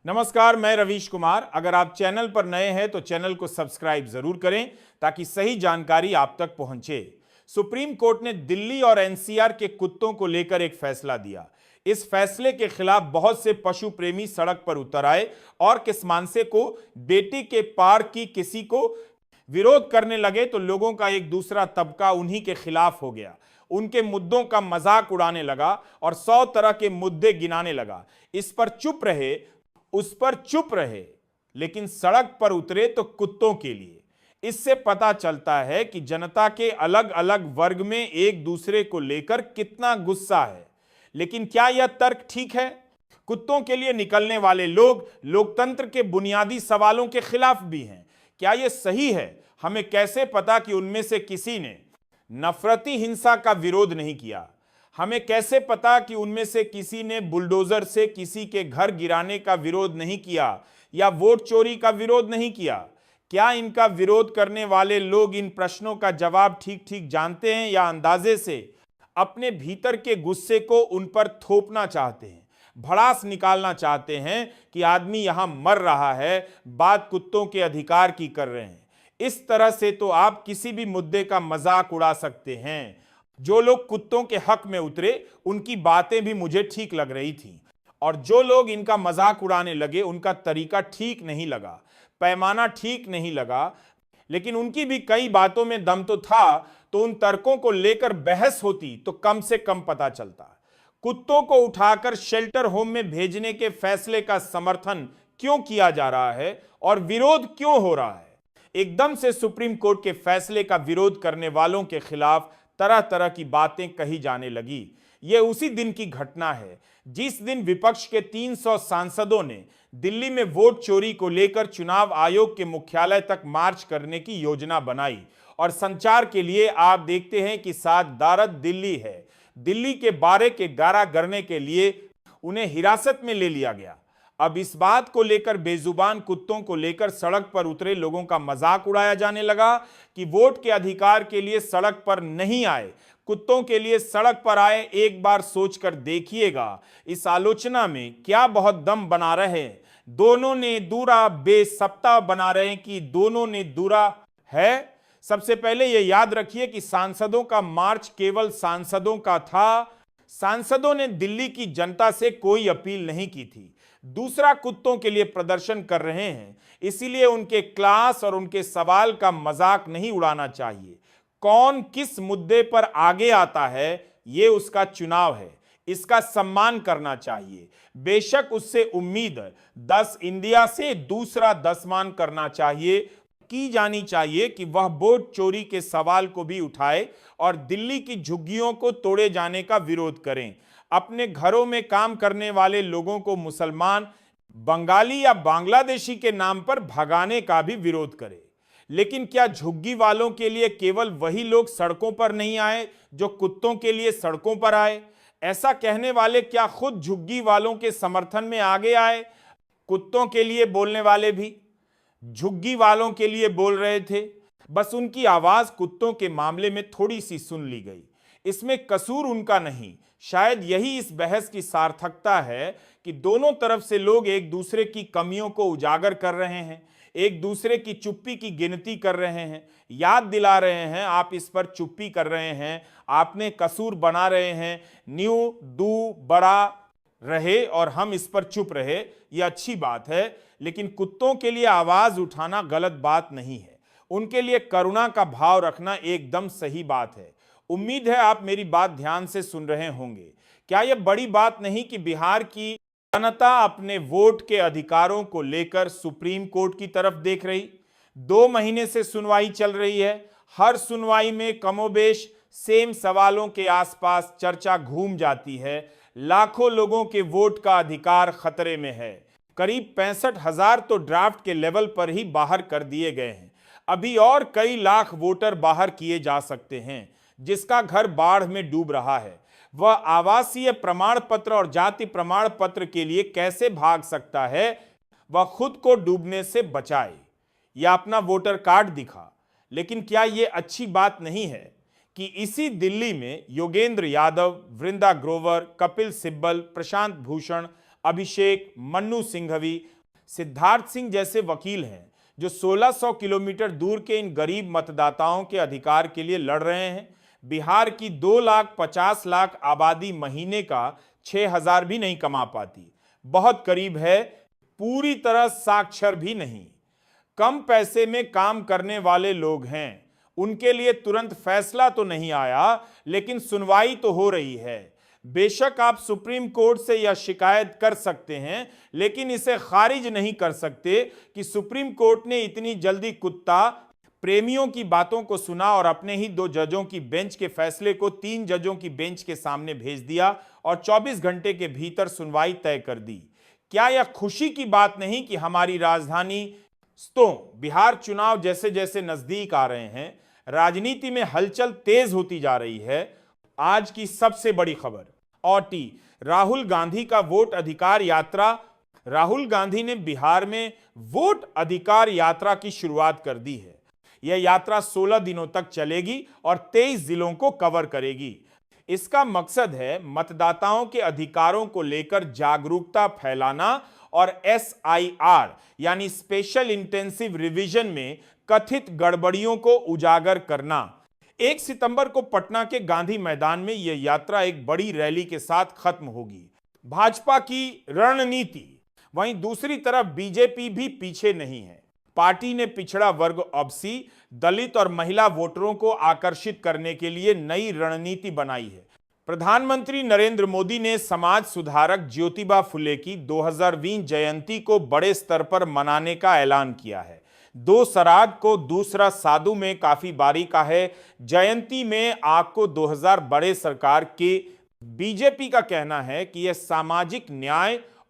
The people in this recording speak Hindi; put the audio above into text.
नमस्कार, मैं रवीश कुमार। अगर आप चैनल पर नए हैं तो चैनल को सब्सक्राइब जरूर करें ताकि सही जानकारी आप तक पहुंचे। सुप्रीम कोर्ट ने दिल्ली और एनसीआर के कुत्तों को लेकर एक फैसला दिया। इस फैसले के खिलाफ बहुत से पशु प्रेमी सड़क पर उतर आए और किसमानसे को बेटी के पार की किसी को विरोध करने लगे तो लोगों का एक दूसरा तबका उन्हीं के खिलाफ हो गया। उनके मुद्दों का मजाक उड़ाने लगा और 100 तरह के मुद्दे गिनाने लगा। इस पर चुप रहे, उस पर चुप रहे, लेकिन सड़क पर उतरे तो कुत्तों के लिए। इससे पता चलता है कि जनता के अलग अलग वर्ग में एक दूसरे को लेकर कितना गुस्सा है। लेकिन क्या यह तर्क ठीक है? कुत्तों के लिए निकलने वाले लोग लोकतंत्र के बुनियादी सवालों के खिलाफ भी हैं। क्या यह सही है? हमें कैसे पता कि उनमें से किसी ने नफरती हिंसा का विरोध नहीं किया? हमें कैसे पता कि उनमें से किसी ने बुलडोजर से किसी के घर गिराने का विरोध नहीं किया या वोट चोरी का विरोध नहीं किया? क्या इनका विरोध करने वाले लोग इन प्रश्नों का जवाब ठीक ठीक जानते हैं या अंदाजे से अपने भीतर के गुस्से को उन पर थोपना चाहते हैं, भड़ास निकालना चाहते हैं कि आदमी यहां मर रहा है, बात कुत्तों के अधिकार की कर रहे हैं? इस तरह से तो आप किसी भी मुद्दे का मजाक उड़ा सकते हैं। जो लोग कुत्तों के हक में उतरे उनकी बातें भी मुझे ठीक लग रही थी, और जो लोग इनका मजाक उड़ाने लगे उनका तरीका ठीक नहीं लगा, पैमाना ठीक नहीं लगा। लेकिन उनकी भी कई बातों में दम तो था, तो उन तर्कों को लेकर बहस होती तो कम से कम पता चलता। कुत्तों को उठाकर शेल्टर होम में भेजने के फैसले का समर्थन क्यों किया जा रहा है और विरोध क्यों हो रहा है? एकदम से सुप्रीम कोर्ट के फैसले का विरोध करने वालों के खिलाफ तरह तरह की बातें कही जाने लगी। यह उसी दिन की घटना है जिस दिन विपक्ष के 300 सांसदों ने दिल्ली में वोट चोरी को लेकर चुनाव आयोग के मुख्यालय तक मार्च करने की योजना बनाई। और संचार के लिए आप देखते हैं कि सादारत दिल्ली है। दिल्ली के बारे के गारा गरने के लिए उन्हें हिरासत में ले लिया गया। अब इस बात को लेकर बेजुबान कुत्तों को लेकर सड़क पर उतरे लोगों का मजाक उड़ाया जाने लगा कि वोट के अधिकार के लिए सड़क पर नहीं आए, कुत्तों के लिए सड़क पर आए। एक बार सोचकर देखिएगा, इस आलोचना में क्या बहुत दम बना रहे हैं। दोनों ने दूरा बेसप्ता बना रहे हैं कि दोनों ने दूरा है। सबसे पहले यह याद रखिए कि सांसदों का मार्च केवल सांसदों का था। सांसदों ने दिल्ली की जनता से कोई अपील नहीं की थी। दूसरा, कुत्तों के लिए प्रदर्शन कर रहे हैं, इसीलिए उनके क्लास और उनके सवाल का मजाक नहीं उड़ाना चाहिए। कौन किस मुद्दे पर आगे आता है यह उसका चुनाव है, इसका सम्मान करना चाहिए। बेशक उससे उम्मीद 10 इंडिया से दूसरा 10 मान करना चाहिए, की जानी चाहिए कि वह वोट चोरी के सवाल को भी उठाए और दिल्ली की झुग्गियों को तोड़े जाने का विरोध करें। अपने घरों में काम करने वाले लोगों को मुसलमान, बंगाली या बांग्लादेशी के नाम पर भगाने का भी विरोध करें। लेकिन क्या झुग्गी वालों के लिए केवल वही लोग सड़कों पर नहीं आए जो कुत्तों के लिए सड़कों पर आए? ऐसा कहने वाले क्या खुद झुग्गी वालों के समर्थन में आगे आए? कुत्तों के लिए बोलने वाले भी झुग्गी वालों के लिए बोल रहे थे, बस उनकी आवाज कुत्तों के मामले में थोड़ी सी सुन ली गई। इसमें कसूर उनका नहीं। शायद यही इस बहस की सार्थकता है कि दोनों तरफ से लोग एक दूसरे की कमियों को उजागर कर रहे हैं, एक दूसरे की चुप्पी की गिनती कर रहे हैं, याद दिला रहे हैं आप इस पर चुप्पी कर रहे हैं, आपने कसूर बना रहे हैं, न्यू दू बड़ा रहे और हम इस पर चुप रहे। यह अच्छी बात है, लेकिन कुत्तों के लिए आवाज उठाना गलत बात नहीं है। उनके लिए करुणा का भाव रखना एकदम सही बात है। उम्मीद है आप मेरी बात ध्यान से सुन रहे होंगे। क्या यह बड़ी बात नहीं कि बिहार की जनता अपने वोट के अधिकारों को लेकर सुप्रीम कोर्ट की तरफ देख रही? 2 महीने से सुनवाई चल रही है। हर सुनवाई में कमोबेश सेम सवालों के आसपास चर्चा घूम जाती है। लाखों लोगों के वोट का अधिकार खतरे में है। करीब 65,000 तो ड्राफ्ट के लेवल पर ही बाहर कर दिए गए हैं। अभी और कई लाख वोटर बाहर किए जा सकते हैं। जिसका घर बाढ़ में डूब रहा है वह आवासीय प्रमाण पत्र और जाति प्रमाण पत्र के लिए कैसे भाग सकता है? वह खुद को डूबने से बचाए या अपना वोटर कार्ड दिखा। लेकिन क्या यह अच्छी बात नहीं है कि इसी दिल्ली में योगेंद्र यादव, वृंदा ग्रोवर, कपिल सिब्बल, प्रशांत भूषण, अभिषेक, मन्नू सिंघवी सिद्धार्थ सिंह जैसे वकील हैं जो 1600 किलोमीटर दूर के इन गरीब मतदाताओं के अधिकार के लिए लड़ रहे हैं। बिहार की 2,50,00,000 आबादी महीने का 6,000 भी नहीं कमा पाती, बहुत करीब है, पूरी तरह साक्षर भी नहीं। कम पैसे में काम करने वाले लोग हैं, उनके लिए तुरंत फैसला तो नहीं आया, लेकिन सुनवाई तो हो रही है। बेशक आप सुप्रीम कोर्ट से यह शिकायत कर सकते हैं, लेकिन इसे खारिज नहीं कर सकते कि सुप्रीम कोर्ट ने इतनी जल्दी कुत्ता प्रेमियों की बातों को सुना और अपने ही 2 जजों की बेंच के फैसले को 3 जजों की बेंच के सामने भेज दिया और 24 घंटे के भीतर सुनवाई तय कर दी। क्या यह खुशी की बात नहीं कि हमारी राजधानी बिहार चुनाव जैसे जैसे नजदीक आ रहे हैं, राजनीति में हलचल तेज होती जा रही है। आज की सबसे बड़ी खबर औटी राहुल गांधी का वोट अधिकार यात्रा। राहुल गांधी ने बिहार में वोट अधिकार यात्रा की शुरुआत कर दी है। यह यात्रा 16 दिनों तक चलेगी और 23 जिलों को कवर करेगी। इसका मकसद है मतदाताओं के अधिकारों को लेकर जागरूकता फैलाना और SIR यानी स्पेशल इंटेंसिव रिवीजन में कथित गड़बड़ियों को उजागर करना। 1 सितंबर को पटना के गांधी मैदान में यह यात्रा एक बड़ी रैली के साथ खत्म होगी। भाजपा की रणनीति, वहीं दूसरी तरफ बीजेपी भी पीछे नहीं है। पार्टी ने पिछड़ा वर्ग ओबीसी, दलित और महिला वोटरों को आकर्षित करने के लिए नई रणनीति बनाई है। प्रधानमंत्री नरेंद्र मोदी ने समाज सुधारक ज्योतिबा फुले की 2020 जयंती को बड़े स्तर पर मनाने का ऐलान किया है। 2 श्राद्ध को दूसरा साधु में काफी बारीक है। जयंती में आग को 2000 बड़े सरकार के बीजेपी का कहना है कि यह सामाजिक न्याय